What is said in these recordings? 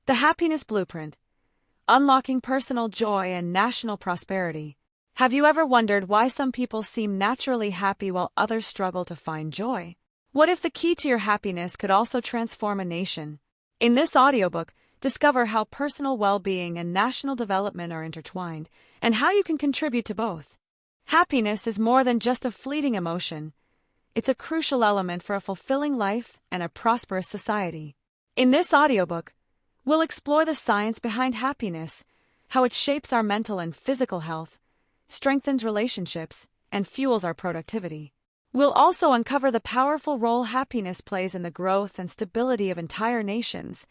The Happiness Blueprint: Unlocking Personal Joy and National Prosperity. Have you ever wondered why some people seem naturally happy while others struggle to find joy? What if the key to your happiness could also transform a nation? In this audiobook, discover how personal well-being and national development are intertwined, and how you can contribute to both. Happiness is more than just a fleeting emotion. It's a crucial element for a fulfilling life and a prosperous society. In this audiobook, we'll explore the science behind happiness, how it shapes our mental and physical health, strengthens relationships, and fuels our productivity. We'll also uncover the powerful role happiness plays in the growth and stability of entire nations,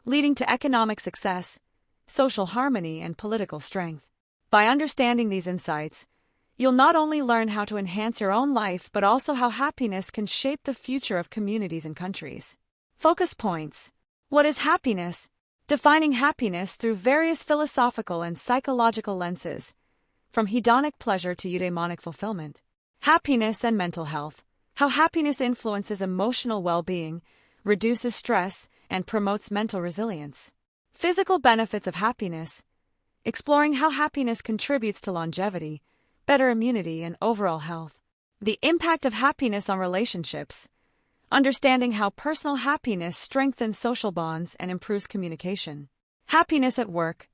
leading to economic success, social harmony, and political strength. By understanding these insights, you'll not only learn how to enhance your own life but also how happiness can shape the future of communities and countries. Focus points. What is happiness? Defining happiness through various philosophical and psychological lenses, from hedonic pleasure to eudaimonic fulfillment. Happiness and mental health. How happiness influences emotional well-being, reduces stress, and promotes mental resilience. Physical benefits of happiness. Exploring how happiness contributes to longevity, better immunity, and overall health. The impact of happiness on relationships. Understanding how personal happiness strengthens social bonds and improves communication. Happiness at work.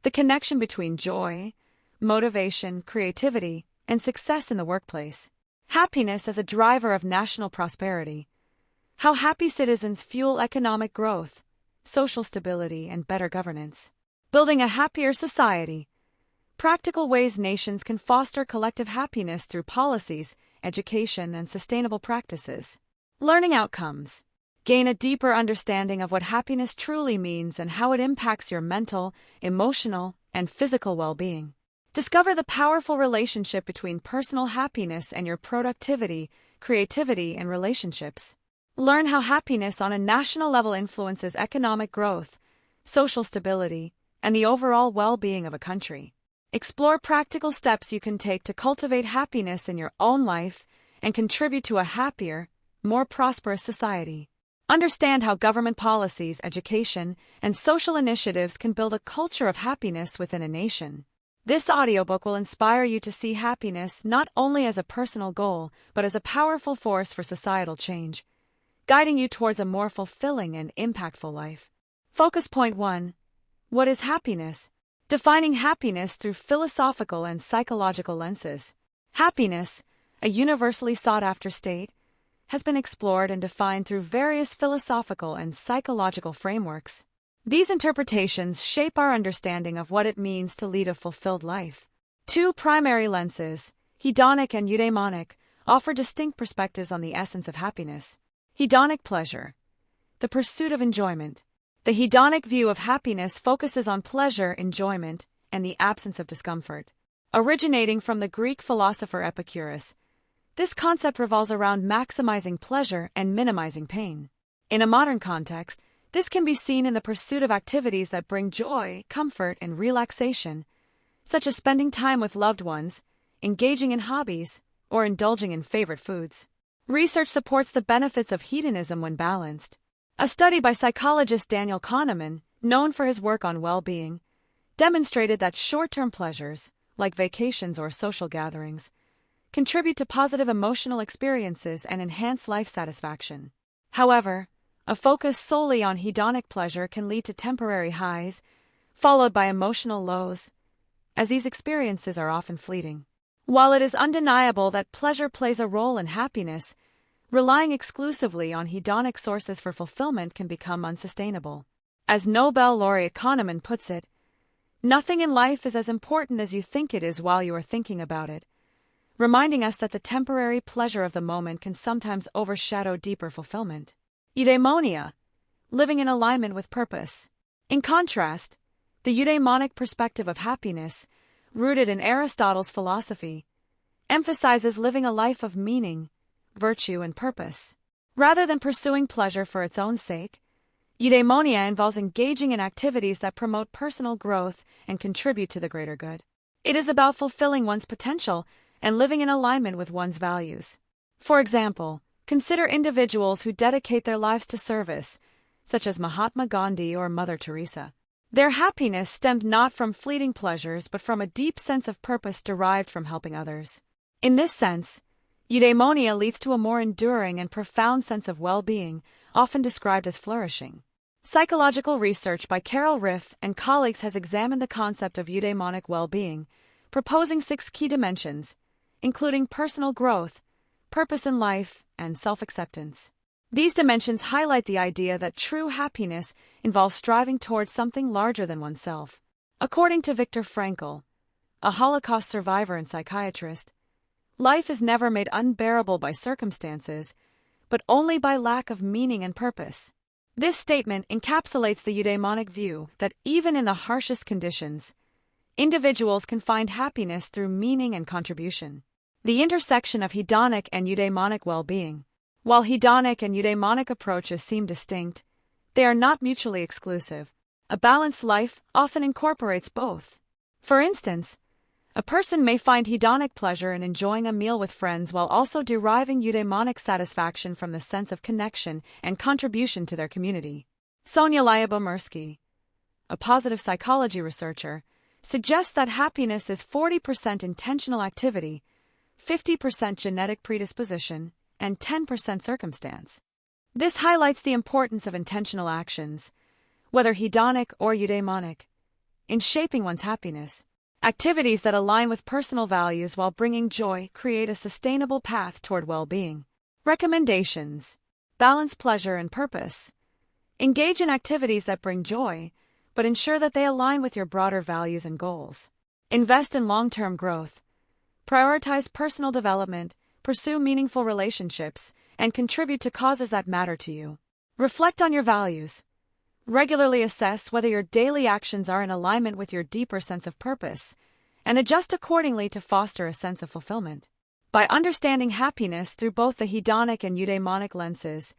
The connection between joy, motivation, creativity, and success in the workplace. Happiness as a driver of national prosperity. How happy citizens fuel economic growth, social stability, and better governance. Building a happier society. Practical ways nations can foster collective happiness through policies, education, and sustainable practices. Learning outcomes. Gain a deeper understanding of what happiness truly means and how it impacts your mental, emotional, and physical well-being. Discover the powerful relationship between personal happiness and your productivity, creativity, and relationships. Learn how happiness on a national level influences economic growth, social stability, and the overall well-being of a country. Explore practical steps you can take to cultivate happiness in your own life and contribute to a happier, more prosperous society. Understand how government policies, education, and social initiatives can build a culture of happiness within a nation. This audiobook will inspire you to see happiness not only as a personal goal, but as a powerful force for societal change, guiding you towards a more fulfilling and impactful life. Focus point 1. What is happiness? Defining happiness through philosophical and psychological lenses. Happiness, a universally sought-after state, has been explored and defined through various philosophical and psychological frameworks. These interpretations shape our understanding of what it means to lead a fulfilled life. Two primary lenses, hedonic and eudaimonic, offer distinct perspectives on the essence of happiness. Hedonic pleasure, the pursuit of enjoyment. The hedonic view of happiness focuses on pleasure, enjoyment, and the absence of discomfort. Originating from the Greek philosopher Epicurus, this concept revolves around maximizing pleasure and minimizing pain. In a modern context, this can be seen in the pursuit of activities that bring joy, comfort, and relaxation, such as spending time with loved ones, engaging in hobbies, or indulging in favorite foods. Research supports the benefits of hedonism when balanced. A study by psychologist Daniel Kahneman, known for his work on well-being, demonstrated that short-term pleasures, like vacations or social gatherings, contribute to positive emotional experiences and enhance life satisfaction. However, a focus solely on hedonic pleasure can lead to temporary highs, followed by emotional lows, as these experiences are often fleeting. While it is undeniable that pleasure plays a role in happiness, relying exclusively on hedonic sources for fulfillment can become unsustainable. As Nobel laureate Kahneman puts it, nothing in life is as important as you think it is while you are thinking about it, reminding us that the temporary pleasure of the moment can sometimes overshadow deeper fulfillment. Eudaimonia, living in alignment with purpose. In contrast, the eudaimonic perspective of happiness, rooted in Aristotle's philosophy, emphasizes living a life of meaning, virtue, and purpose. Rather than pursuing pleasure for its own sake, eudaimonia involves engaging in activities that promote personal growth and contribute to the greater good. It is about fulfilling one's potential and living in alignment with one's values. For example, consider individuals who dedicate their lives to service, such as Mahatma Gandhi or Mother Teresa. Their happiness stemmed not from fleeting pleasures but from a deep sense of purpose derived from helping others. In this sense, eudaimonia leads to a more enduring and profound sense of well-being, often described as flourishing. Psychological research by Carol Riff and colleagues has examined the concept of eudaimonic well-being, proposing 6 key dimensions, including personal growth, purpose in life, and self-acceptance. These dimensions highlight the idea that true happiness involves striving towards something larger than oneself. According to Viktor Frankl, a Holocaust survivor and psychiatrist, life is never made unbearable by circumstances, but only by lack of meaning and purpose. This statement encapsulates the eudaimonic view that even in the harshest conditions, individuals can find happiness through meaning and contribution. The intersection of hedonic and eudaimonic well-being. While hedonic and eudaimonic approaches seem distinct, they are not mutually exclusive. A balanced life often incorporates both. For instance, a person may find hedonic pleasure in enjoying a meal with friends while also deriving eudaimonic satisfaction from the sense of connection and contribution to their community. Sonia Lyabomirsky, a positive psychology researcher, suggests that happiness is 40% intentional activity, 50% genetic predisposition, and 10% circumstance. This highlights the importance of intentional actions, whether hedonic or eudaimonic, in shaping one's happiness. Activities that align with personal values while bringing joy create a sustainable path toward well-being. Recommendations: balance pleasure and purpose. Engage in activities that bring joy, but ensure that they align with your broader values and goals. Invest in long-term growth. Prioritize personal development, pursue meaningful relationships, and contribute to causes that matter to you. Reflect on your values. Regularly assess whether your daily actions are in alignment with your deeper sense of purpose, and adjust accordingly to foster a sense of fulfillment. By understanding happiness through both the hedonic and eudaimonic lenses,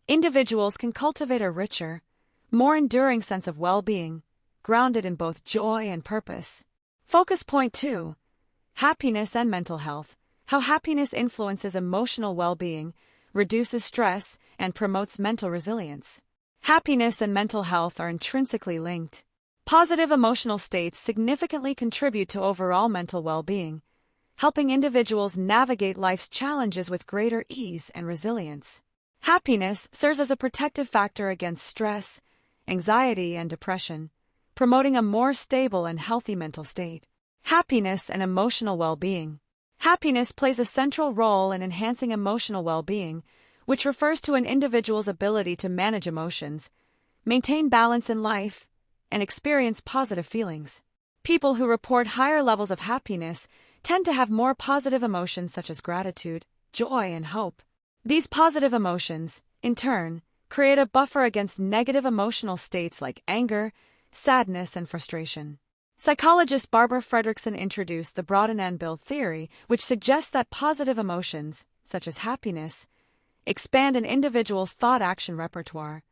individuals can cultivate a richer, more enduring sense of well-being, grounded in both joy and purpose. Focus point 2: happiness and mental health. How happiness influences emotional well-being, reduces stress, and promotes mental resilience. Happiness and mental health are intrinsically linked. Positive emotional states significantly contribute to overall mental well-being, helping individuals navigate life's challenges with greater ease and resilience. Happiness serves as a protective factor against stress, anxiety, and depression, promoting a more stable and healthy mental state. Happiness and emotional well-being. Happiness plays a central role in enhancing emotional well-being, which refers to an individual's ability to manage emotions, maintain balance in life, and experience positive feelings. People who report higher levels of happiness tend to have more positive emotions such as gratitude, joy, and hope. These positive emotions, in turn, create a buffer against negative emotional states like anger, sadness, and frustration. Psychologist Barbara Fredrickson introduced the broaden and build theory, which suggests that positive emotions, such as happiness, expand an individual's thought-action repertoire,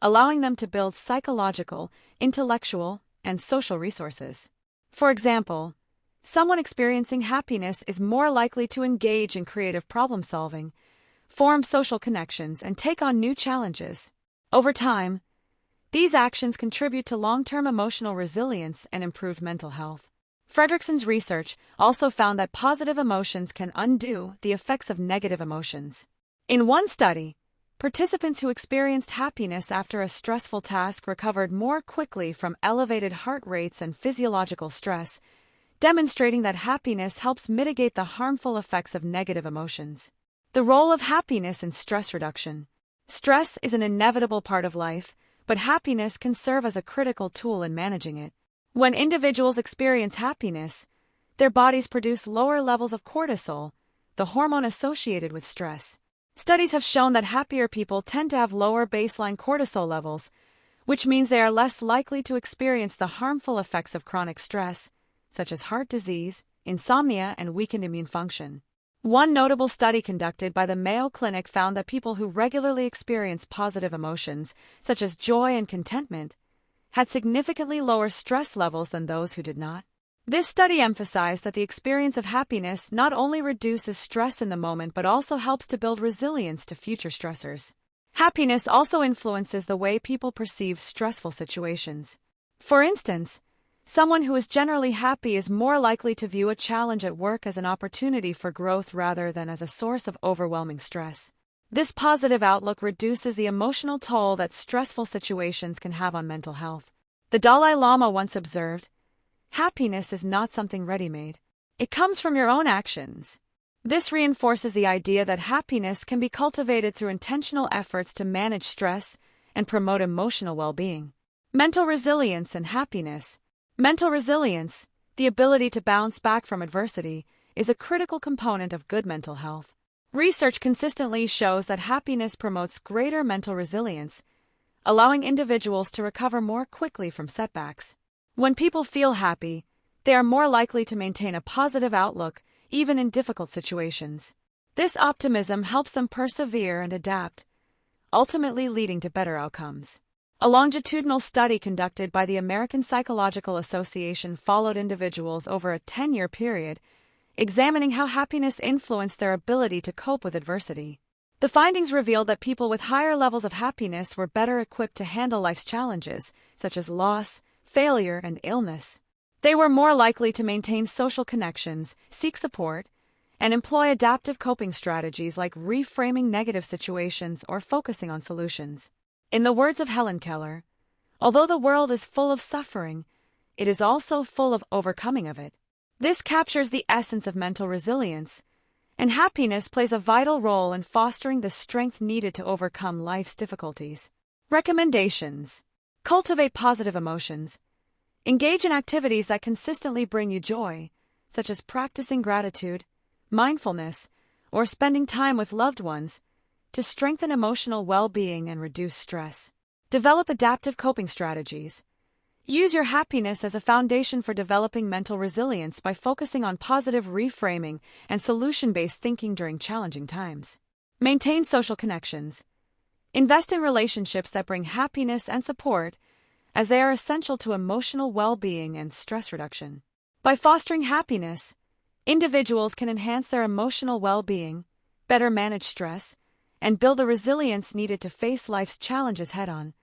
allowing them to build psychological, intellectual, and social resources. For example, someone experiencing happiness is more likely to engage in creative problem-solving, form social connections, and take on new challenges. Over time, these actions contribute to long-term emotional resilience and improved mental health. Fredrickson's research also found that positive emotions can undo the effects of negative emotions. In one study, participants who experienced happiness after a stressful task recovered more quickly from elevated heart rates and physiological stress, demonstrating that happiness helps mitigate the harmful effects of negative emotions. The role of happiness in stress reduction. Stress is an inevitable part of life, but happiness can serve as a critical tool in managing it. When individuals experience happiness, their bodies produce lower levels of cortisol, the hormone associated with stress. Studies have shown that happier people tend to have lower baseline cortisol levels, which means they are less likely to experience the harmful effects of chronic stress, such as heart disease, insomnia, and weakened immune function. One notable study conducted by the Mayo Clinic found that people who regularly experience positive emotions, such as joy and contentment, had significantly lower stress levels than those who did not. This study emphasized that the experience of happiness not only reduces stress in the moment but also helps to build resilience to future stressors. Happiness also influences the way people perceive stressful situations. For instance, someone who is generally happy is more likely to view a challenge at work as an opportunity for growth rather than as a source of overwhelming stress. This positive outlook reduces the emotional toll that stressful situations can have on mental health. The Dalai Lama once observed, "Happiness is not something ready-made. It comes from your own actions." This reinforces the idea that happiness can be cultivated through intentional efforts to manage stress and promote emotional well-being. Mental resilience and happiness. Mental resilience, the ability to bounce back from adversity, is a critical component of good mental health. Research consistently shows that happiness promotes greater mental resilience, allowing individuals to recover more quickly from setbacks. When people feel happy, they are more likely to maintain a positive outlook even in difficult situations. This optimism helps them persevere and adapt, ultimately leading to better outcomes. A longitudinal study conducted by the American Psychological Association followed individuals over a 10-year period, examining how happiness influenced their ability to cope with adversity. The findings revealed that people with higher levels of happiness were better equipped to handle life's challenges, such as loss, failure, and illness. They were more likely to maintain social connections, seek support, and employ adaptive coping strategies like reframing negative situations or focusing on solutions. In the words of Helen Keller, although the world is full of suffering, it is also full of overcoming of it. This captures the essence of mental resilience, and happiness plays a vital role in fostering the strength needed to overcome life's difficulties. Recommendations: cultivate positive emotions. Engage in activities that consistently bring you joy, such as practicing gratitude, mindfulness, or spending time with loved ones, to strengthen emotional well-being and reduce stress. Develop adaptive coping strategies. Use your happiness as a foundation for developing mental resilience by focusing on positive reframing and solution-based thinking during challenging times. Maintain social connections. Invest in relationships that bring happiness and support, as they are essential to emotional well-being and stress reduction. By fostering happiness, individuals can enhance their emotional well-being, better manage stress, and build the resilience needed to face life's challenges head-on,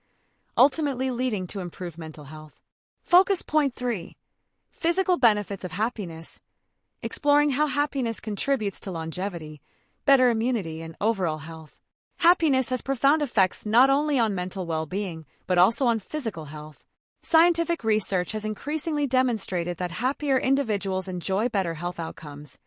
ultimately leading to improved mental health. Focus point 3. Physical benefits of happiness. Exploring how happiness contributes to longevity, better immunity, and overall health. Happiness has profound effects not only on mental well-being, but also on physical health. Scientific research has increasingly demonstrated that happier individuals enjoy better health outcomes,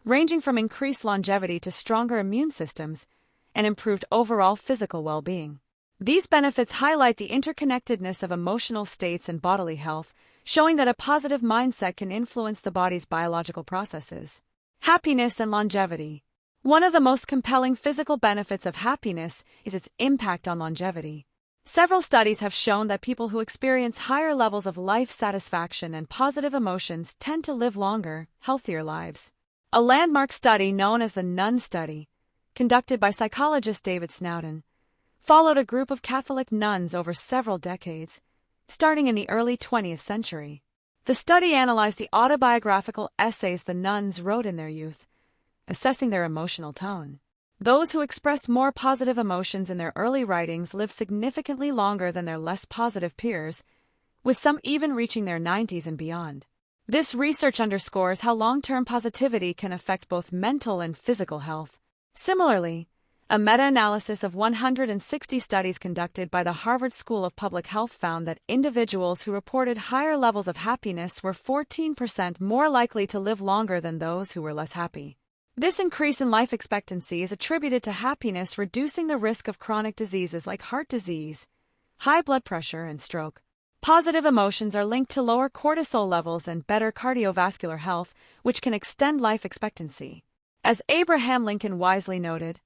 ranging from increased longevity to stronger immune systems and improved overall physical well-being. These benefits highlight the interconnectedness of emotional states and bodily health, showing that a positive mindset can influence the body's biological processes. Happiness and longevity. One of the most compelling physical benefits of happiness is its impact on longevity. Several studies have shown that people who experience higher levels of life satisfaction and positive emotions tend to live longer, healthier lives. A landmark study known as the Nun Study, conducted by psychologist David Snowden, followed a group of Catholic nuns over several decades, starting in the early 20th century. The study analyzed the autobiographical essays the nuns wrote in their youth, assessing their emotional tone. Those who expressed more positive emotions in their early writings lived significantly longer than their less positive peers, with some even reaching their 90s and beyond. This research underscores how long-term positivity can affect both mental and physical health. Similarly, a meta-analysis of 160 studies conducted by the Harvard School of Public Health found that individuals who reported higher levels of happiness were 14% more likely to live longer than those who were less happy. This increase in life expectancy is attributed to happiness reducing the risk of chronic diseases like heart disease, high blood pressure, and stroke. Positive emotions are linked to lower cortisol levels and better cardiovascular health, which can extend life expectancy. As Abraham Lincoln wisely noted,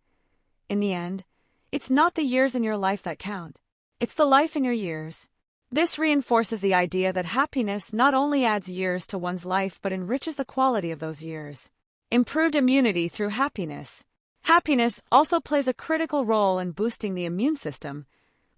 "In the end, it's not the years in your life that count. It's the life in your years." This reinforces the idea that happiness not only adds years to one's life but enriches the quality of those years. Improved immunity through happiness. Happiness also plays a critical role in boosting the immune system,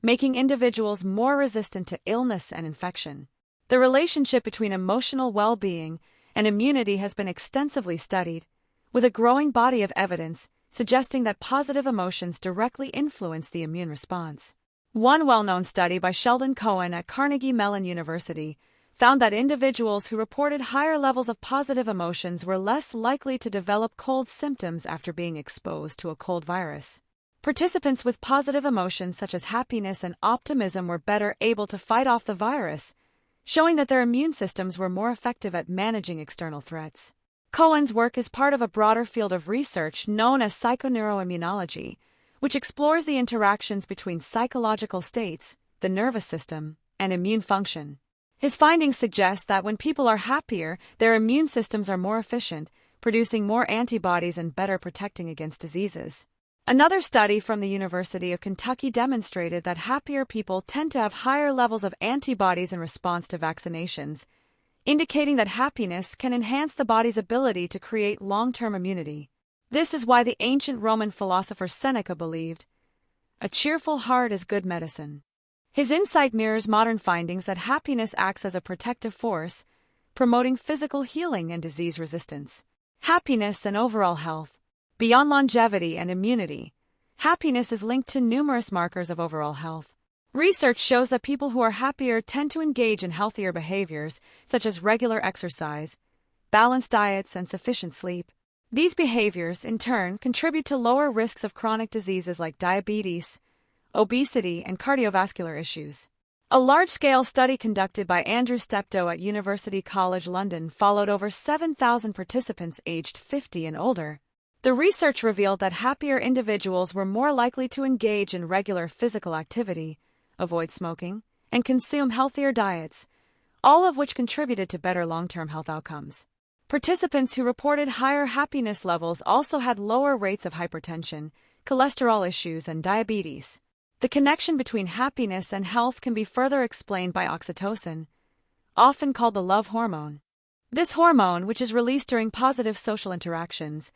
making individuals more resistant to illness and infection. The relationship between emotional well-being and immunity has been extensively studied, with a growing body of evidence suggesting that positive emotions directly influence the immune response. One well-known study by Sheldon Cohen at Carnegie Mellon University found that individuals who reported higher levels of positive emotions were less likely to develop cold symptoms after being exposed to a cold virus. Participants with positive emotions such as happiness and optimism were better able to fight off the virus, showing that their immune systems were more effective at managing external threats. Cohen's work is part of a broader field of research known as psychoneuroimmunology, which explores the interactions between psychological states, the nervous system, and immune function. His findings suggest that when people are happier, their immune systems are more efficient, producing more antibodies and better protecting against diseases. Another study from the University of Kentucky demonstrated that happier people tend to have higher levels of antibodies in response to vaccinations, indicating that happiness can enhance the body's ability to create long-term immunity. This is why the ancient Roman philosopher Seneca believed, "A cheerful heart is good medicine." His insight mirrors modern findings that happiness acts as a protective force, promoting physical healing and disease resistance. Happiness and overall health. Beyond longevity and immunity, happiness is linked to numerous markers of overall health. Research shows that people who are happier tend to engage in healthier behaviors, such as regular exercise, balanced diets, and sufficient sleep. These behaviors, in turn, contribute to lower risks of chronic diseases like diabetes, obesity, and cardiovascular issues. A large-scale study conducted by Andrew Steptoe at University College London followed over 7,000 participants aged 50 and older. The research revealed that happier individuals were more likely to engage in regular physical activity, avoid smoking, and consume healthier diets, all of which contributed to better long-term health outcomes. Participants who reported higher happiness levels also had lower rates of hypertension, cholesterol issues, and diabetes. The connection between happiness and health can be further explained by oxytocin, often called the love hormone. This hormone, which is released during positive social interactions,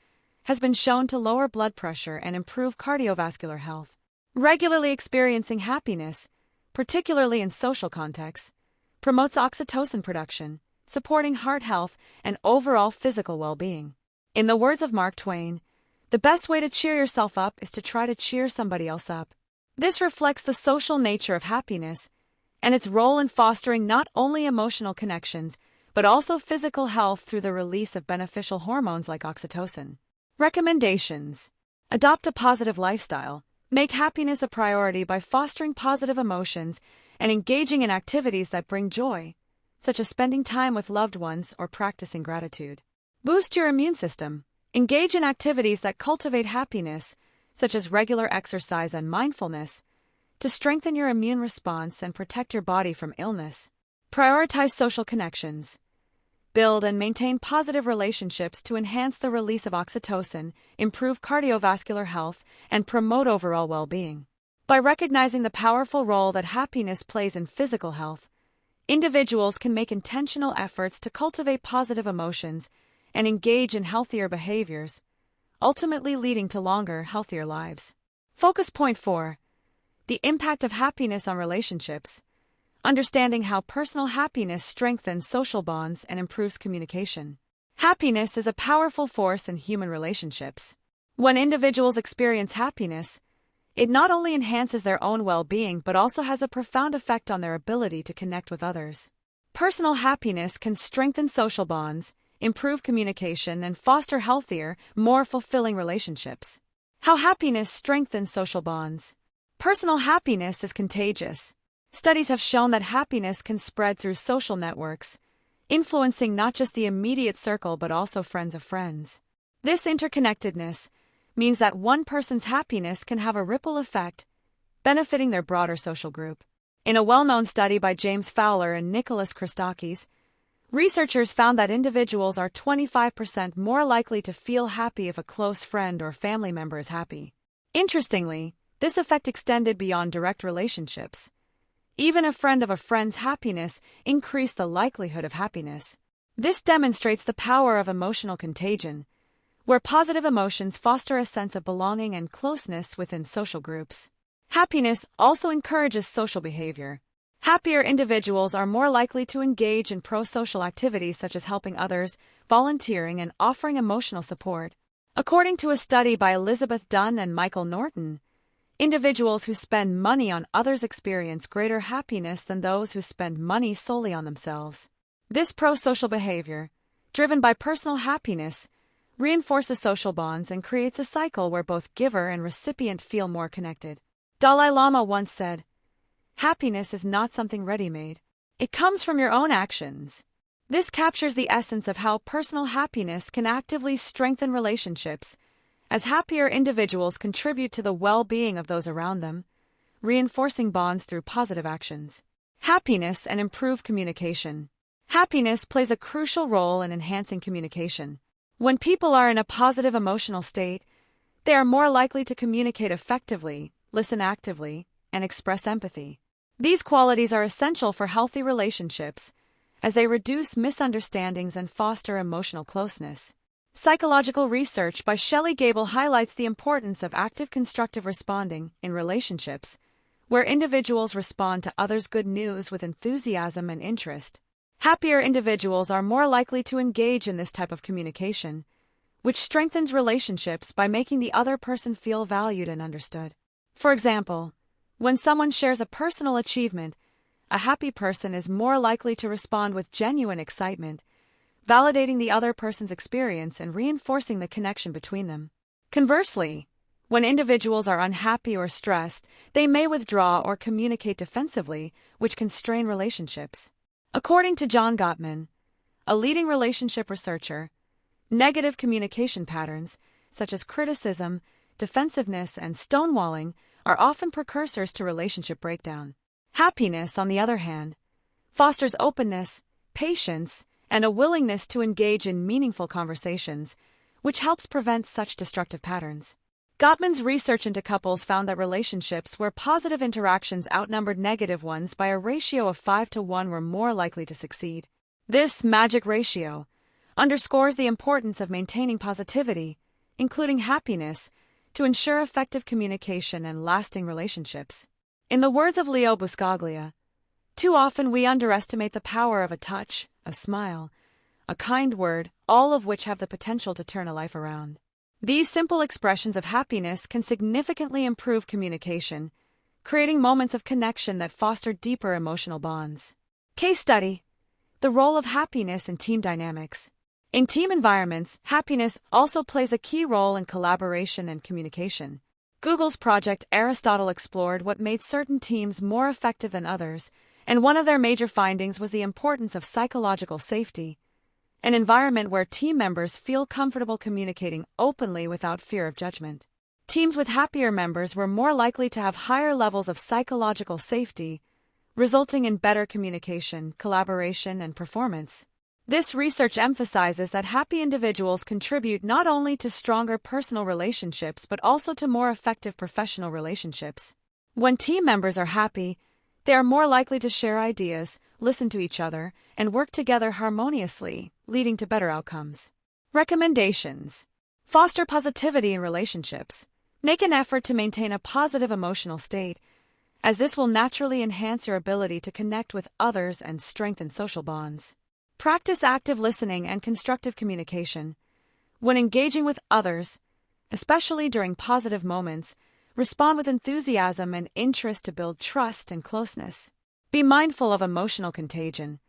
has been shown to lower blood pressure and improve cardiovascular health. Regularly experiencing happiness, particularly in social contexts, promotes oxytocin production, supporting heart health and overall physical well-being. In the words of Mark Twain, the best way to cheer yourself up is to try to cheer somebody else up. This reflects the social nature of happiness and its role in fostering not only emotional connections, but also physical health through the release of beneficial hormones like oxytocin. Recommendations: adopt a positive lifestyle. Make happiness a priority by fostering positive emotions and engaging in activities that bring joy, such as spending time with loved ones or practicing gratitude. Boost your immune system. Engage in activities that cultivate happiness, such as regular exercise and mindfulness, to strengthen your immune response and protect your body from illness. Prioritize social connections. Build and maintain positive relationships to enhance the release of oxytocin, improve cardiovascular health, and promote overall well-being. By recognizing the powerful role that happiness plays in physical health, individuals can make intentional efforts to cultivate positive emotions and engage in healthier behaviors, ultimately leading to longer, healthier lives. Focus point 4. The impact of happiness on relationships. Understanding how personal happiness strengthens social bonds and improves communication. Happiness is a powerful force in human relationships. When individuals experience happiness, it not only enhances their own well-being but also has a profound effect on their ability to connect with others. Personal happiness can strengthen social bonds, improve communication, and foster healthier, more fulfilling relationships. How happiness strengthens social bonds. Personal happiness is contagious. Studies have shown that happiness can spread through social networks, influencing not just the immediate circle but also friends of friends. This interconnectedness means that one person's happiness can have a ripple effect, benefiting their broader social group. In a well-known study by James Fowler and Nicholas Christakis, researchers found that individuals are 25% more likely to feel happy if a close friend or family member is happy. Interestingly, this effect extended beyond direct relationships. Even a friend of a friend's happiness increased the likelihood of happiness. This demonstrates the power of emotional contagion, where positive emotions foster a sense of belonging and closeness within social groups. Happiness also encourages social behavior. Happier individuals are more likely to engage in pro-social activities such as helping others, volunteering, and offering emotional support. According to a study by Elizabeth Dunn and Michael Norton, individuals who spend money on others experience greater happiness than those who spend money solely on themselves. This pro-social behavior, driven by personal happiness, reinforces social bonds and creates a cycle where both giver and recipient feel more connected. Dalai Lama once said, "Happiness is not something ready-made. It comes from your own actions." This captures the essence of how personal happiness can actively strengthen relationships, as happier individuals contribute to the well-being of those around them, reinforcing bonds through positive actions. Happiness and improved communication. Happiness plays a crucial role in enhancing communication. When people are in a positive emotional state, they are more likely to communicate effectively, listen actively, and express empathy. These qualities are essential for healthy relationships, as they reduce misunderstandings and foster emotional closeness. Psychological research by Shelley Gable highlights the importance of active constructive responding in relationships, where individuals respond to others' good news with enthusiasm and interest. Happier individuals are more likely to engage in this type of communication, which strengthens relationships by making the other person feel valued and understood. For example, when someone shares a personal achievement, a happy person is more likely to respond with genuine excitement, validating the other person's experience and reinforcing the connection between them. Conversely, when individuals are unhappy or stressed, they may withdraw or communicate defensively, which can strain relationships. According to John Gottman, a leading relationship researcher, negative communication patterns, such as criticism, defensiveness, and stonewalling, are often precursors to relationship breakdown. Happiness, on the other hand, fosters openness, patience, and a willingness to engage in meaningful conversations, which helps prevent such destructive patterns. Gottman's research into couples found that relationships where positive interactions outnumbered negative ones by a ratio of 5-to-1 were more likely to succeed. This magic ratio underscores the importance of maintaining positivity, including happiness, to ensure effective communication and lasting relationships. In the words of Leo Buscaglia, too often we underestimate the power of a touch, a smile, a kind word, all of which have the potential to turn a life around. These simple expressions of happiness can significantly improve communication, creating moments of connection that foster deeper emotional bonds. Case study: the role of happiness in team dynamics. In team environments, happiness also plays a key role in collaboration and communication. Google's Project Aristotle explored what made certain teams more effective than others, and one of their major findings was the importance of psychological safety, an environment where team members feel comfortable communicating openly without fear of judgment. Teams with happier members were more likely to have higher levels of psychological safety, resulting in better communication, collaboration, and performance. This research emphasizes that happy individuals contribute not only to stronger personal relationships but also to more effective professional relationships. When team members are happy, they are more likely to share ideas, listen to each other, and work together harmoniously, leading to better outcomes. Recommendations: foster positivity in relationships. Make an effort to maintain a positive emotional state, as this will naturally enhance your ability to connect with others and strengthen social bonds. Practice active listening and constructive communication. When engaging with others, especially during positive moments, respond with enthusiasm and interest to build trust and closeness. Be mindful of emotional contagion.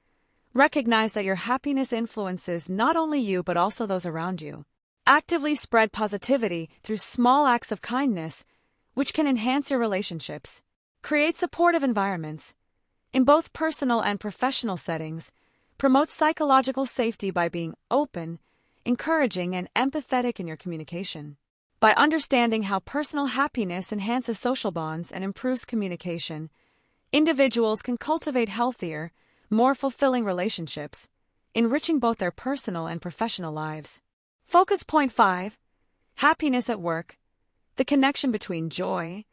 Recognize that your happiness influences not only you but also those around you. Actively spread positivity through small acts of kindness, which can enhance your relationships. Create supportive environments. In both personal and professional settings, promote psychological safety by being open, encouraging, and empathetic in your communication. By understanding how personal happiness enhances social bonds and improves communication, individuals can cultivate healthier, more fulfilling relationships, enriching both their personal and professional lives. Focus point 5: happiness at work. The connection between joy,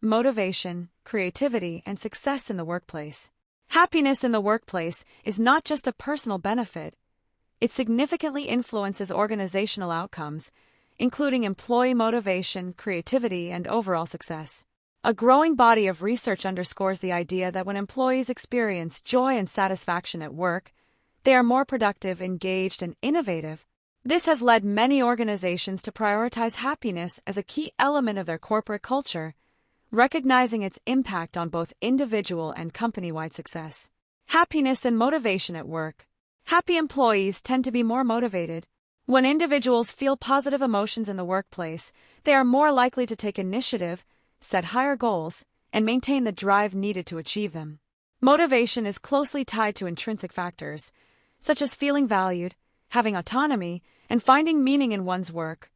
motivation, creativity, and success in the workplace. Happiness in the workplace is not just a personal benefit. It significantly influences organizational outcomes, including employee motivation, creativity, and overall success. A growing body of research underscores the idea that when employees experience joy and satisfaction at work, they are more productive, engaged, and innovative, This has led many organizations to prioritize happiness as a key element of their corporate culture, recognizing its impact on both individual and company-wide success. Happiness and motivation at work. Happy employees tend to be more motivated. When individuals feel positive emotions in the workplace, they are more likely to take initiative, set higher goals, and maintain the drive needed to achieve them. Motivation is closely tied to intrinsic factors, such as feeling valued, having autonomy, and finding meaning in one's work,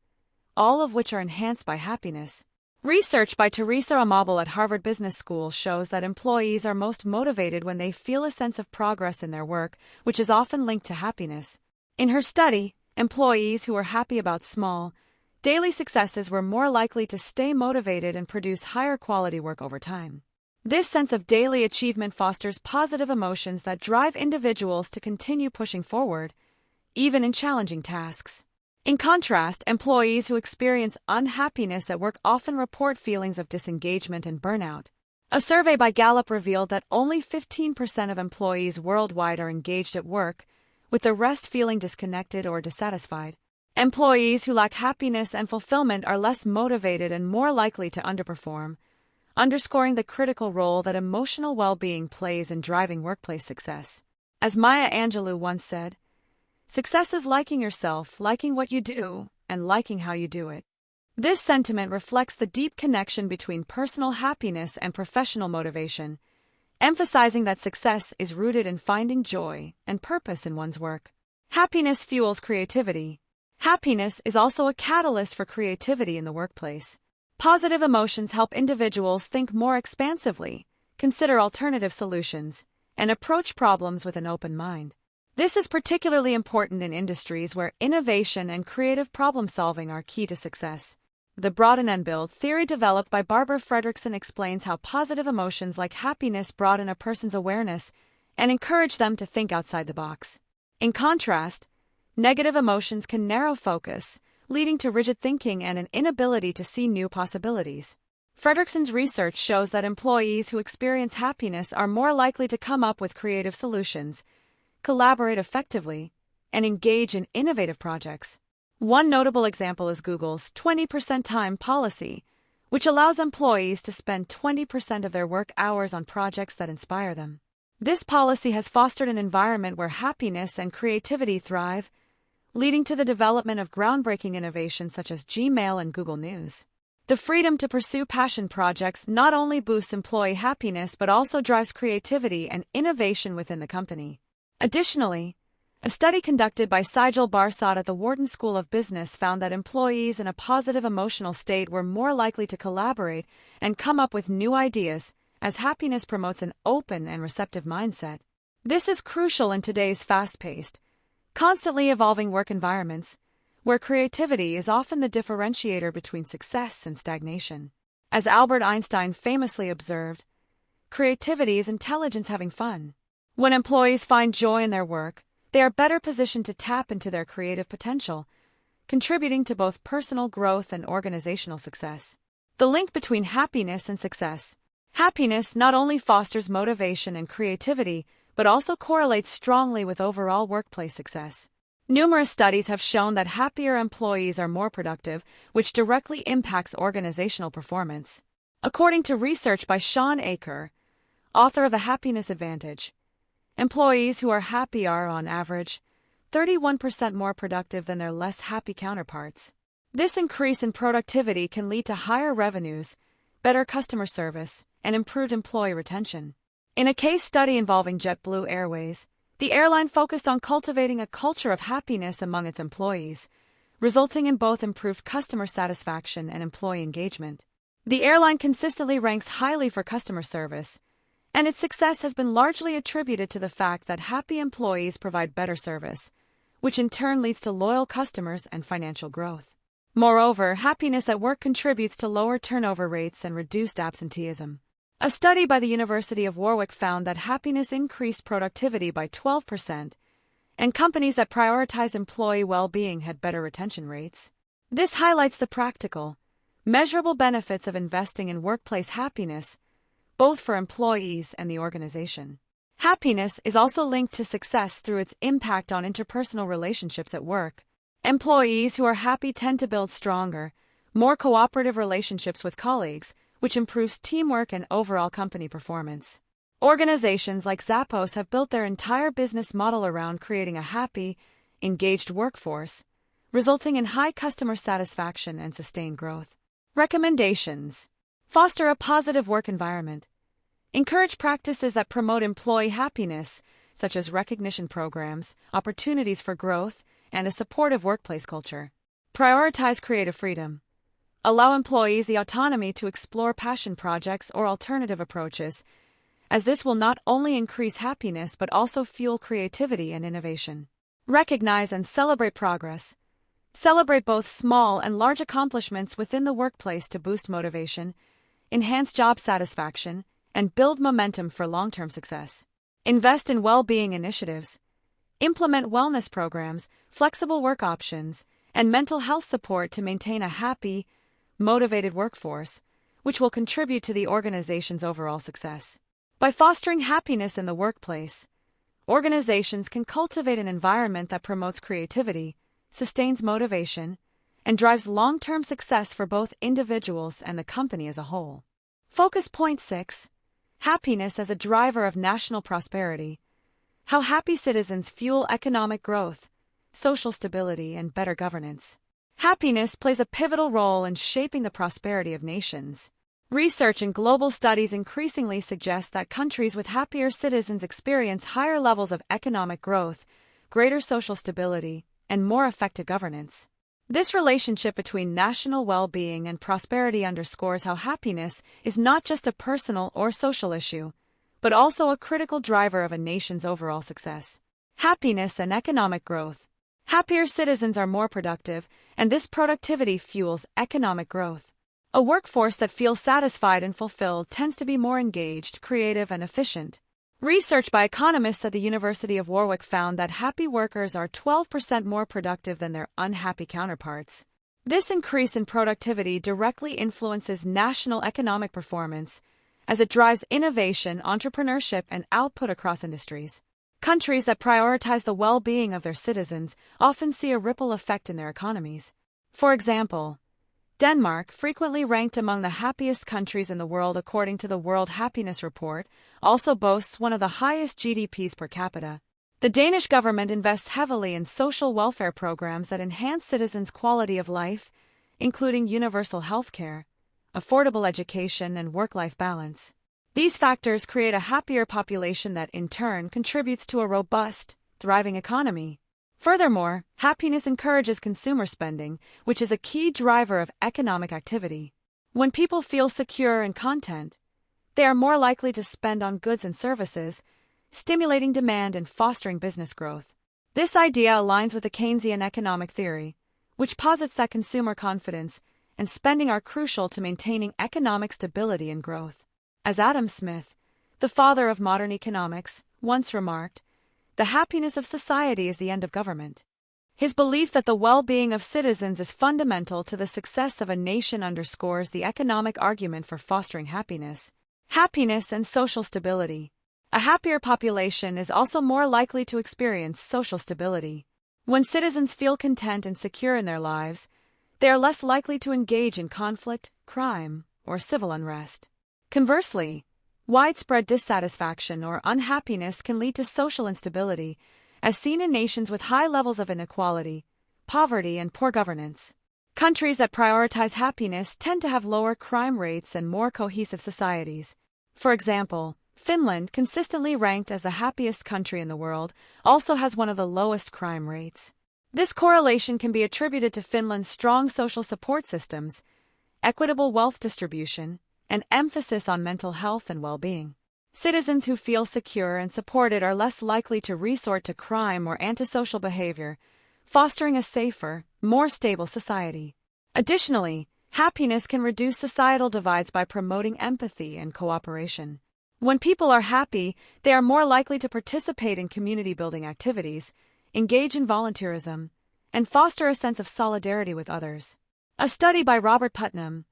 all of which are enhanced by happiness. Research by Teresa Amabile at Harvard Business School shows that employees are most motivated when they feel a sense of progress in their work, which is often linked to happiness. In her study, employees who were happy about small, daily successes were more likely to stay motivated and produce higher quality work over time. This sense of daily achievement fosters positive emotions that drive individuals to continue pushing forward, even in challenging tasks. In contrast, employees who experience unhappiness at work often report feelings of disengagement and burnout. A survey by Gallup revealed that only 15% of employees worldwide are engaged at work, with the rest feeling disconnected or dissatisfied. Employees who lack happiness and fulfillment are less motivated and more likely to underperform, underscoring the critical role that emotional well-being plays in driving workplace success. As Maya Angelou once said, "Success is liking yourself, liking what you do, and liking how you do it." This sentiment reflects the deep connection between personal happiness and professional motivation, emphasizing that success is rooted in finding joy and purpose in one's work. Happiness fuels creativity. Happiness is also a catalyst for creativity in the workplace. Positive emotions help individuals think more expansively, consider alternative solutions, and approach problems with an open mind. This is particularly important in industries where innovation and creative problem-solving are key to success. The broaden and build theory developed by Barbara Fredrickson explains how positive emotions like happiness broaden a person's awareness and encourage them to think outside the box. In contrast, negative emotions can narrow focus, leading to rigid thinking and an inability to see new possibilities. Fredrickson's research shows that employees who experience happiness are more likely to come up with creative solutions, collaborate effectively, and engage in innovative projects. One notable example is Google's 20% time policy, which allows employees to spend 20% of their work hours on projects that inspire them. This policy has fostered an environment where happiness and creativity thrive, leading to the development of groundbreaking innovations such as Gmail and Google News. The freedom to pursue passion projects not only boosts employee happiness but also drives creativity and innovation within the company. Additionally, a study conducted by Sijal Barsad at the Wharton School of Business found that employees in a positive emotional state were more likely to collaborate and come up with new ideas, as happiness promotes an open and receptive mindset. This is crucial in today's fast-paced, constantly evolving work environments, where creativity is often the differentiator between success and stagnation. As Albert Einstein famously observed, creativity is intelligence having fun. When employees find joy in their work, they are better positioned to tap into their creative potential, contributing to both personal growth and organizational success. The link between happiness and success. Happiness not only fosters motivation and creativity, but also correlates strongly with overall workplace success. Numerous studies have shown that happier employees are more productive, which directly impacts organizational performance. According to research by Sean Aker, author of The Happiness Advantage, employees who are happy are, on average, 31% more productive than their less happy counterparts. This increase in productivity can lead to higher revenues, better customer service, and improved employee retention. In a case study involving JetBlue Airways, the airline focused on cultivating a culture of happiness among its employees, resulting in both improved customer satisfaction and employee engagement. The airline consistently ranks highly for customer service, and its success has been largely attributed to the fact that happy employees provide better service, which in turn leads to loyal customers and financial growth. Moreover, happiness at work contributes to lower turnover rates and reduced absenteeism. A study by the University of Warwick found that happiness increased productivity by 12%, and companies that prioritized employee well-being had better retention rates. This highlights the practical, measurable benefits of investing in workplace happiness, both for employees and the organization. Happiness is also linked to success through its impact on interpersonal relationships at work. Employees who are happy tend to build stronger, more cooperative relationships with colleagues, which improves teamwork and overall company performance. Organizations like Zappos have built their entire business model around creating a happy, engaged workforce, resulting in high customer satisfaction and sustained growth. Recommendations: foster a positive work environment. Encourage practices that promote employee happiness, such as recognition programs, opportunities for growth, and a supportive workplace culture. Prioritize creative freedom. Allow employees the autonomy to explore passion projects or alternative approaches, as this will not only increase happiness but also fuel creativity and innovation. Recognize and celebrate progress. Celebrate both small and large accomplishments within the workplace to boost motivation, enhance job satisfaction, and build momentum for long-term success. Invest in well-being initiatives. Implement wellness programs, flexible work options, and mental health support to maintain a happy, motivated workforce, which will contribute to the organization's overall success. By fostering happiness in the workplace, organizations can cultivate an environment that promotes creativity, sustains motivation, and drives long-term success for both individuals and the company as a whole. Focus point 6. Happiness as a driver of national prosperity. How happy citizens fuel economic growth, social stability, and better governance. Happiness plays a pivotal role in shaping the prosperity of nations. Research and global studies increasingly suggest that countries with happier citizens experience higher levels of economic growth, greater social stability, and more effective governance. This relationship between national well-being and prosperity underscores how happiness is not just a personal or social issue, but also a critical driver of a nation's overall success. Happiness and economic growth. Happier citizens are more productive, and this productivity fuels economic growth. A workforce that feels satisfied and fulfilled tends to be more engaged, creative, and efficient. Research by economists at the University of Warwick found that happy workers are 12% more productive than their unhappy counterparts. This increase in productivity directly influences national economic performance, as it drives innovation, entrepreneurship, and output across industries. Countries that prioritize the well-being of their citizens often see a ripple effect in their economies. For example, Denmark, frequently ranked among the happiest countries in the world according to the World Happiness Report, also boasts one of the highest GDPs per capita. The Danish government invests heavily in social welfare programs that enhance citizens' quality of life, including universal health care, affordable education, and work-life balance. These factors create a happier population that, in turn, contributes to a robust, thriving economy. Furthermore, happiness encourages consumer spending, which is a key driver of economic activity. When people feel secure and content, they are more likely to spend on goods and services, stimulating demand and fostering business growth. This idea aligns with the Keynesian economic theory, which posits that consumer confidence and spending are crucial to maintaining economic stability and growth. As Adam Smith, the father of modern economics, once remarked, "The happiness of society is the end of government." His belief that the well-being of citizens is fundamental to the success of a nation underscores the economic argument for fostering happiness. Happiness and social stability. A happier population is also more likely to experience social stability. When citizens feel content and secure in their lives, they are less likely to engage in conflict, crime, or civil unrest. Conversely, widespread dissatisfaction or unhappiness can lead to social instability, as seen in nations with high levels of inequality, poverty, and poor governance. Countries that prioritize happiness tend to have lower crime rates and more cohesive societies. For example, Finland, consistently ranked as the happiest country in the world, also has one of the lowest crime rates. This correlation can be attributed to Finland's strong social support systems, equitable wealth distribution, and emphasis on mental health and well-being. Citizens who feel secure and supported are less likely to resort to crime or antisocial behavior, fostering a safer, more stable society. Additionally, happiness can reduce societal divides by promoting empathy and cooperation. When people are happy, they are more likely to participate in community-building activities, engage in volunteerism, and foster a sense of solidarity with others. A study by Robert Putnam,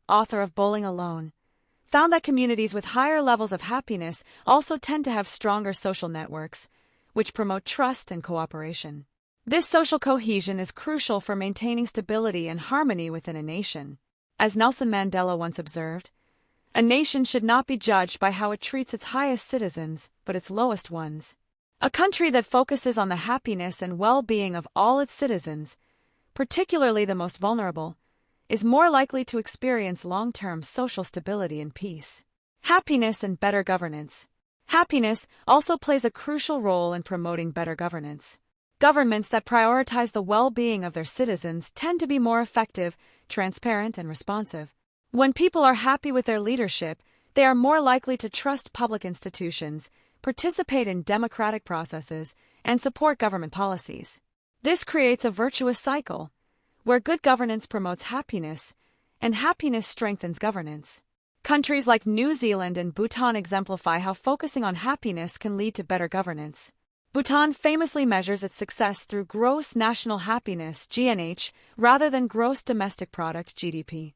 author of Bowling Alone, found that communities with higher levels of happiness also tend to have stronger social networks, which promote trust and cooperation. This social cohesion is crucial for maintaining stability and harmony within a nation. As Nelson Mandela once observed, a nation should not be judged by how it treats its highest citizens, but its lowest ones. A country that focuses on the happiness and well-being of all its citizens, particularly the most vulnerable, is more likely to experience long-term social stability and peace. Happiness and better governance. Happiness also plays a crucial role in promoting better governance. Governments that prioritize the well-being of their citizens tend to be more effective, transparent, and responsive. When people are happy with their leadership, they are more likely to trust public institutions, participate in democratic processes, and support government policies. This creates a virtuous cycle, where good governance promotes happiness, and happiness strengthens governance. Countries like New Zealand and Bhutan exemplify how focusing on happiness can lead to better governance. Bhutan famously measures its success through gross national happiness (GNH) rather than gross domestic product (GDP).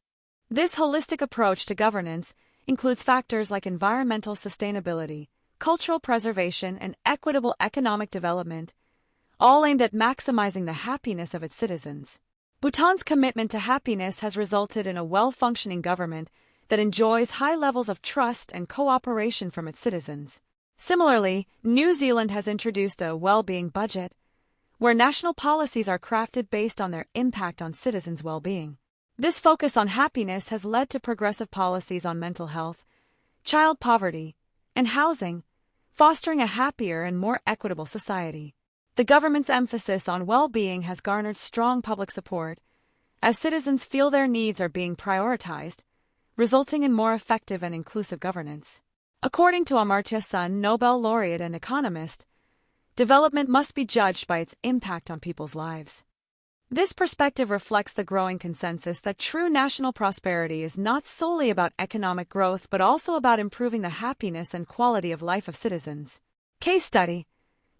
This holistic approach to governance includes factors like environmental sustainability, cultural preservation, and equitable economic development, all aimed at maximizing the happiness of its citizens. Bhutan's commitment to happiness has resulted in a well-functioning government that enjoys high levels of trust and cooperation from its citizens. Similarly, New Zealand has introduced a well-being budget, where national policies are crafted based on their impact on citizens' well-being. This focus on happiness has led to progressive policies on mental health, child poverty, and housing, fostering a happier and more equitable society. The government's emphasis on well-being has garnered strong public support, as citizens feel their needs are being prioritized, resulting in more effective and inclusive governance. According to Amartya Sen, Nobel laureate and economist, development must be judged by its impact on people's lives. This perspective reflects the growing consensus that true national prosperity is not solely about economic growth but also about improving the happiness and quality of life of citizens. Case study: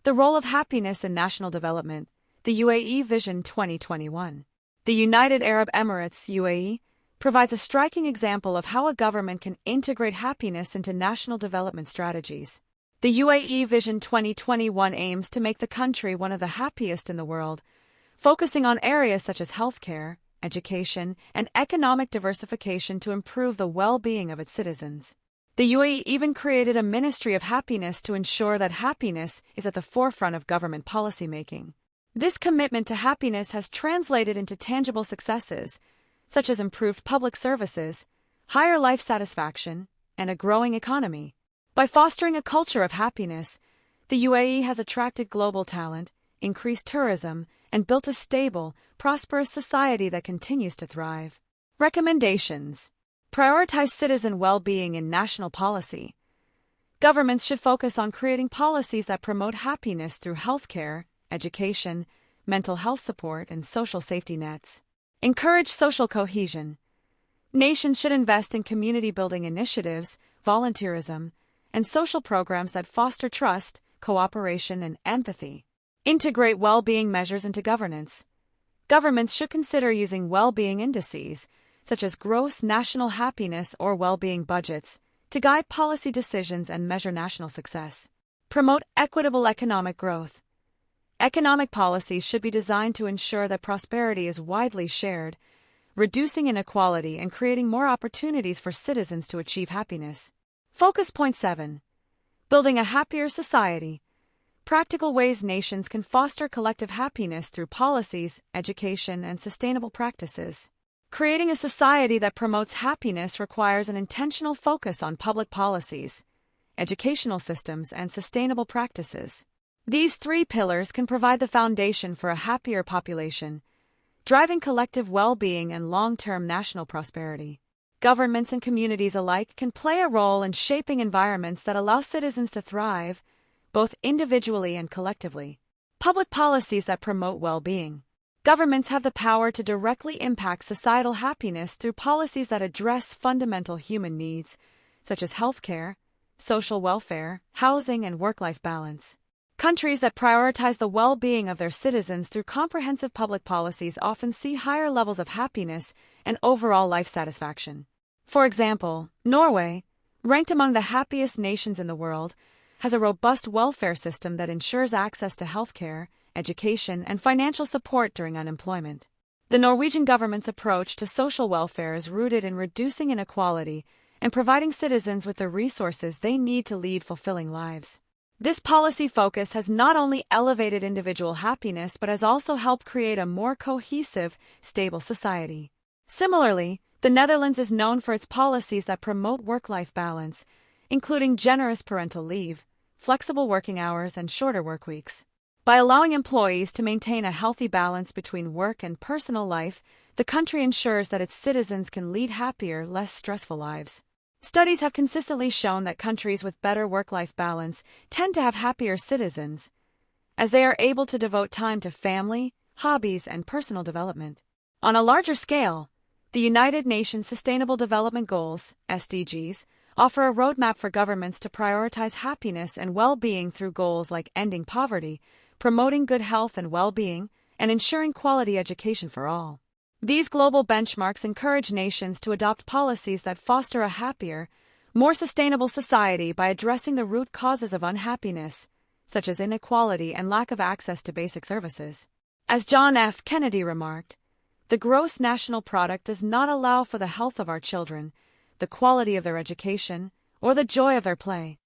the role of happiness in national development, the UAE Vision 2021. The United Arab Emirates (UAE) provides a striking example of how a government can integrate happiness into national development strategies. The UAE Vision 2021 aims to make the country one of the happiest in the world, focusing on areas such as healthcare, education, and economic diversification to improve the well-being of its citizens. The UAE even created a Ministry of Happiness to ensure that happiness is at the forefront of government policymaking. This commitment to happiness has translated into tangible successes, such as improved public services, higher life satisfaction, and a growing economy. By fostering a culture of happiness, the UAE has attracted global talent, increased tourism, and built a stable, prosperous society that continues to thrive. Recommendations: prioritize citizen well-being in national policy. Governments should focus on creating policies that promote happiness through healthcare, education, mental health support, and social safety nets. Encourage social cohesion. Nations should invest in community-building initiatives, volunteerism, and social programs that foster trust, cooperation, and empathy. Integrate well-being measures into governance. Governments should consider using well-being indices, such as gross national happiness or well-being budgets, to guide policy decisions and measure national success. Promote equitable economic growth. Economic policies should be designed to ensure that prosperity is widely shared, reducing inequality and creating more opportunities for citizens to achieve happiness. Focus point 7. Building a happier society. Practical ways nations can foster collective happiness through policies, education, and sustainable practices. Creating a society that promotes happiness requires an intentional focus on public policies, educational systems, and sustainable practices. These 3 pillars can provide the foundation for a happier population, driving collective well-being and long-term national prosperity. Governments and communities alike can play a role in shaping environments that allow citizens to thrive, both individually and collectively. Public policies that promote well-being. Governments have the power to directly impact societal happiness through policies that address fundamental human needs, such as healthcare, social welfare, housing, and work-life balance. Countries that prioritize the well-being of their citizens through comprehensive public policies often see higher levels of happiness and overall life satisfaction. For example, Norway, ranked among the happiest nations in the world, has a robust welfare system that ensures access to healthcare, education, and financial support during unemployment. The Norwegian government's approach to social welfare is rooted in reducing inequality and providing citizens with the resources they need to lead fulfilling lives. This policy focus has not only elevated individual happiness but has also helped create a more cohesive, stable society. Similarly, the Netherlands is known for its policies that promote work-life balance, including generous parental leave, flexible working hours, and shorter work weeks. By allowing employees to maintain a healthy balance between work and personal life, the country ensures that its citizens can lead happier, less stressful lives. Studies have consistently shown that countries with better work-life balance tend to have happier citizens, as they are able to devote time to family, hobbies, and personal development. On a larger scale, the United Nations Sustainable Development Goals, SDGs, offer a roadmap for governments to prioritize happiness and well-being through goals like ending poverty, promoting good health and well-being, and ensuring quality education for all. These global benchmarks encourage nations to adopt policies that foster a happier, more sustainable society by addressing the root causes of unhappiness, such as inequality and lack of access to basic services. As John F. Kennedy remarked, "The gross national product does not allow for the health of our children, the quality of their education, or the joy of their play."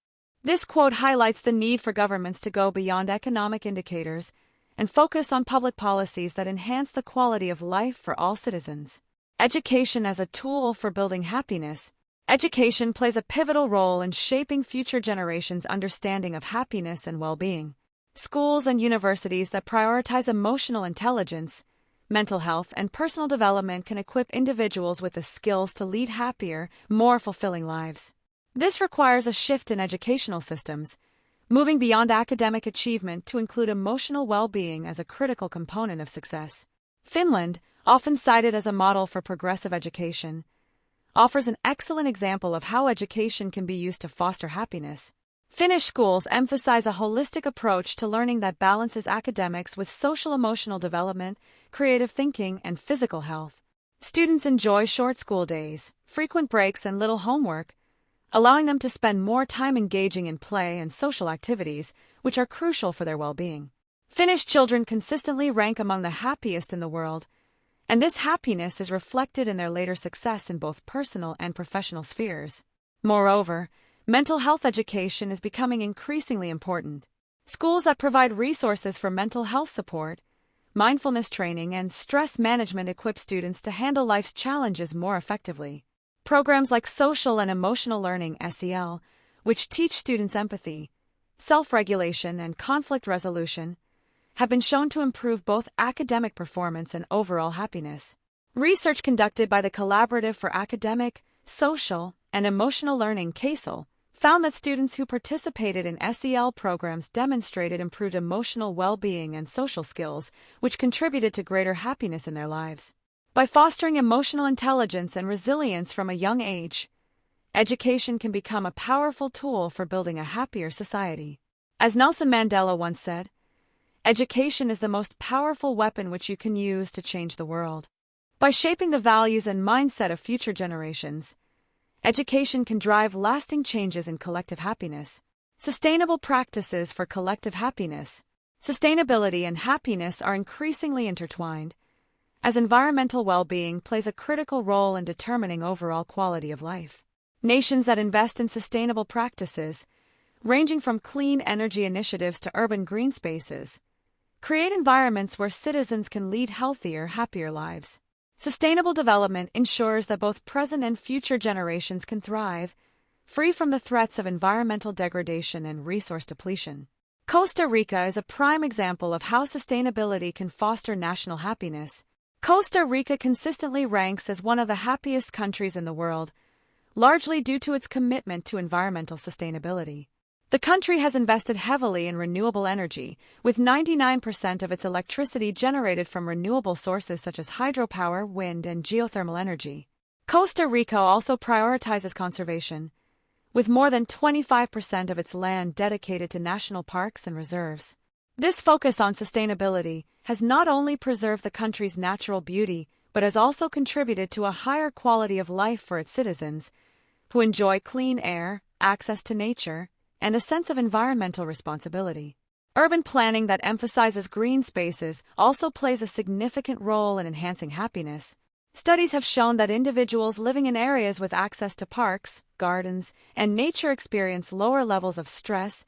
This quote highlights the need for governments to go beyond economic indicators and focus on public policies that enhance the quality of life for all citizens. Education as a tool for building happiness. Education plays a pivotal role in shaping future generations' understanding of happiness and well-being. Schools and universities that prioritize emotional intelligence, mental health, and personal development can equip individuals with the skills to lead happier, more fulfilling lives. This requires a shift in educational systems, moving beyond academic achievement to include emotional well-being as a critical component of success. Finland, often cited as a model for progressive education, offers an excellent example of how education can be used to foster happiness. Finnish schools emphasize a holistic approach to learning that balances academics with social-emotional development, creative thinking, and physical health. Students enjoy short school days, frequent breaks, and little homework, allowing them to spend more time engaging in play and social activities, which are crucial for their well-being. Finnish children consistently rank among the happiest in the world, and this happiness is reflected in their later success in both personal and professional spheres. Moreover, mental health education is becoming increasingly important. Schools that provide resources for mental health support, mindfulness training, and stress management equip students to handle life's challenges more effectively. Programs like Social and Emotional Learning (SEL), which teach students empathy, self-regulation, and conflict resolution, have been shown to improve both academic performance and overall happiness. Research conducted by the Collaborative for Academic, Social, and Emotional Learning (CASEL) found that students who participated in SEL programs demonstrated improved emotional well-being and social skills, which contributed to greater happiness in their lives. By fostering emotional intelligence and resilience from a young age, education can become a powerful tool for building a happier society. As Nelson Mandela once said, "Education is the most powerful weapon which you can use to change the world." By shaping the values and mindset of future generations, education can drive lasting changes in collective happiness. Sustainable practices for collective happiness. Sustainability and happiness are increasingly intertwined, as environmental well-being plays a critical role in determining overall quality of life. Nations that invest in sustainable practices, ranging from clean energy initiatives to urban green spaces, create environments where citizens can lead healthier, happier lives. Sustainable development ensures that both present and future generations can thrive, free from the threats of environmental degradation and resource depletion. Costa Rica is a prime example of how sustainability can foster national happiness. Costa Rica consistently ranks as one of the happiest countries in the world, largely due to its commitment to environmental sustainability. The country has invested heavily in renewable energy, with 99% of its electricity generated from renewable sources such as hydropower, wind, and geothermal energy. Costa Rica also prioritizes conservation, with more than 25% of its land dedicated to national parks and reserves. This focus on sustainability has not only preserved the country's natural beauty, but has also contributed to a higher quality of life for its citizens, who enjoy clean air, access to nature, and a sense of environmental responsibility. Urban planning that emphasizes green spaces also plays a significant role in enhancing happiness. Studies have shown that individuals living in areas with access to parks, gardens, and nature experience lower levels of stress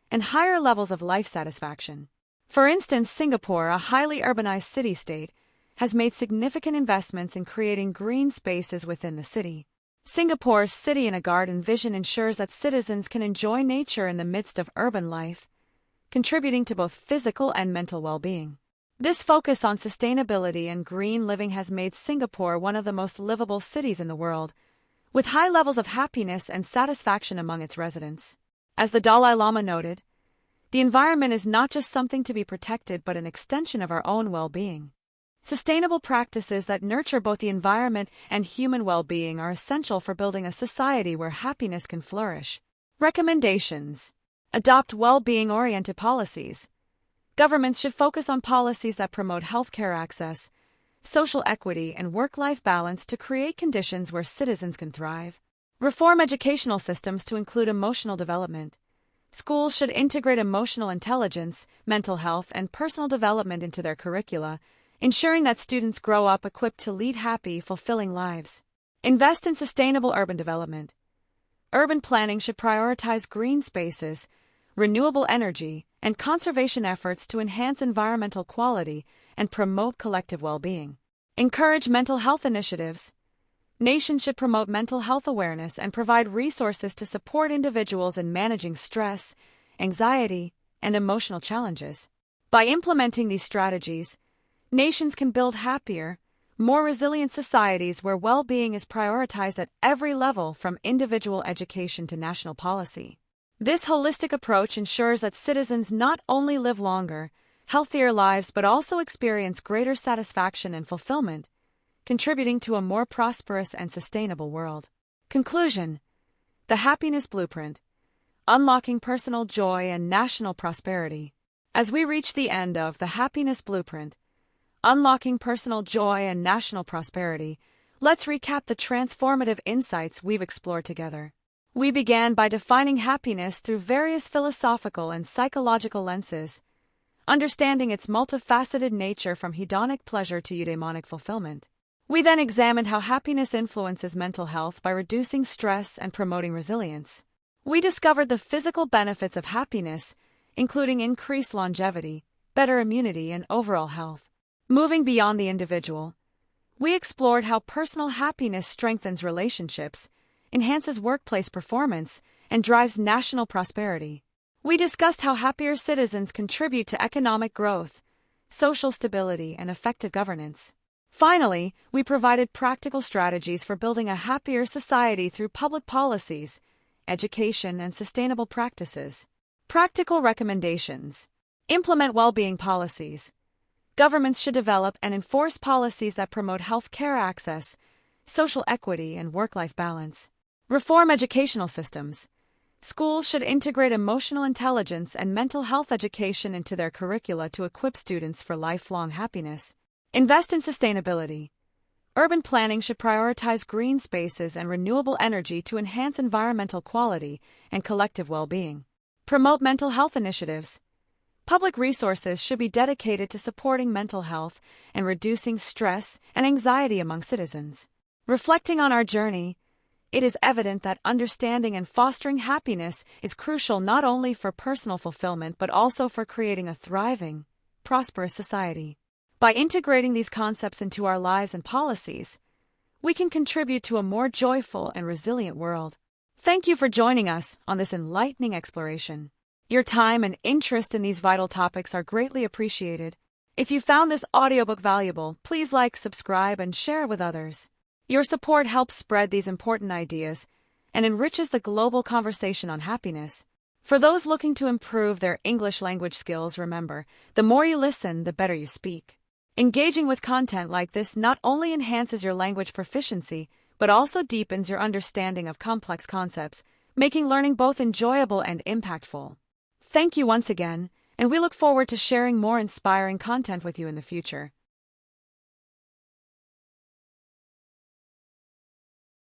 and higher levels of life satisfaction. For instance, Singapore, a highly urbanized city-state, has made significant investments in creating green spaces within the city. Singapore's City in a Garden vision ensures that citizens can enjoy nature in the midst of urban life, contributing to both physical and mental well-being. This focus on sustainability and green living has made Singapore one of the most livable cities in the world, with high levels of happiness and satisfaction among its residents. As the Dalai Lama noted, the environment is not just something to be protected but an extension of our own well-being. Sustainable practices that nurture both the environment and human well-being are essential for building a society where happiness can flourish. Recommendations: adopt well-being-oriented policies. Governments should focus on policies that promote healthcare access, social equity, and work-life balance to create conditions where citizens can thrive. Reform educational systems to include emotional development. Schools should integrate emotional intelligence, mental health, and personal development into their curricula, ensuring that students grow up equipped to lead happy, fulfilling lives. Invest in sustainable urban development. Urban planning should prioritize green spaces, renewable energy, and conservation efforts to enhance environmental quality and promote collective well-being. Encourage mental health initiatives. Nations should promote mental health awareness and provide resources to support individuals in managing stress, anxiety, and emotional challenges. By implementing these strategies, nations can build happier, more resilient societies where well-being is prioritized at every level, from individual education to national policy. This holistic approach ensures that citizens not only live longer, healthier lives but also experience greater satisfaction and fulfillment, contributing to a more prosperous and sustainable world. Conclusion: the Happiness Blueprint: Unlocking Personal Joy and National Prosperity. As we reach the end of The Happiness Blueprint: Unlocking Personal Joy and National Prosperity, let's recap the transformative insights we've explored together. We began by defining happiness through various philosophical and psychological lenses, understanding its multifaceted nature from hedonic pleasure to eudaimonic fulfillment. We then examined how happiness influences mental health by reducing stress and promoting resilience. We discovered the physical benefits of happiness, including increased longevity, better immunity, and overall health. Moving beyond the individual, we explored how personal happiness strengthens relationships, enhances workplace performance, and drives national prosperity. We discussed how happier citizens contribute to economic growth, social stability, and effective governance. Finally, we provided practical strategies for building a happier society through public policies, education, and sustainable practices. Practical recommendations: implement well-being policies. Governments should develop and enforce policies that promote health care access, social equity, and work-life balance. Reform educational systems. Schools should integrate emotional intelligence and mental health education into their curricula to equip students for lifelong happiness. Invest in sustainability. Urban planning should prioritize green spaces and renewable energy to enhance environmental quality and collective well-being. Promote mental health initiatives. Public resources should be dedicated to supporting mental health and reducing stress and anxiety among citizens. Reflecting on our journey, it is evident that understanding and fostering happiness is crucial not only for personal fulfillment but also for creating a thriving, prosperous society. By integrating these concepts into our lives and policies, we can contribute to a more joyful and resilient world. Thank you for joining us on this enlightening exploration. Your time and interest in these vital topics are greatly appreciated. If you found this audiobook valuable, please like, subscribe, and share it with others. Your support helps spread these important ideas and enriches the global conversation on happiness. For those looking to improve their English language skills, remember, the more you listen, the better you speak. Engaging with content like this not only enhances your language proficiency, but also deepens your understanding of complex concepts, making learning both enjoyable and impactful. Thank you once again, and we look forward to sharing more inspiring content with you in the future.